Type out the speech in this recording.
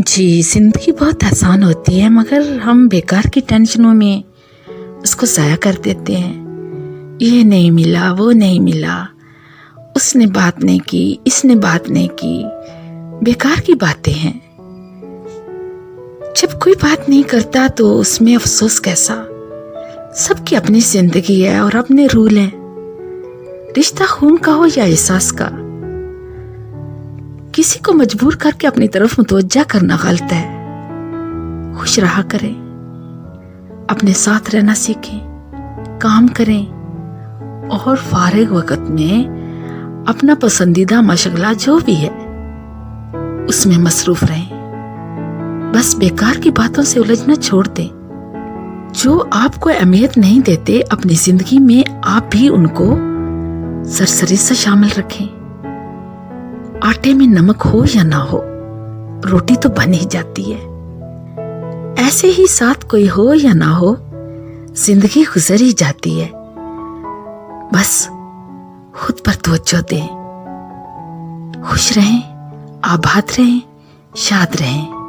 जी, ज़िंदगी बहुत आसान होती है मगर हम बेकार की टेंशनों में उसको ज़ाया कर देते हैं। ये नहीं मिला, वो नहीं मिला, उसने बात नहीं की, इसने बात नहीं की, बेकार की बातें हैं। जब कोई बात नहीं करता तो उसमें अफसोस कैसा। सबकी अपनी ज़िंदगी है और अपने रूल हैं। रिश्ता खून का हो या एहसास का, किसी को मजबूर करके अपनी तरफ मुतवज्जा करना गलत है। खुश रहा करें, अपने साथ रहना सीखें, काम करें और फारिग वक्त में अपना पसंदीदा मशगला जो भी है उसमें मसरूफ रहें। बस बेकार की बातों से उलझना छोड़ दें। जो आपको अहमियत नहीं देते अपनी जिंदगी में आप भी उनको सरसरी से शामिल रखें। आटे में नमक हो या ना हो, रोटी तो बन ही जाती है। ऐसे ही साथ कोई हो या ना हो, जिंदगी गुजर ही जाती है। बस खुद पर तवज्जो दें। खुश रहें, आबाद रहें, शाद रहें।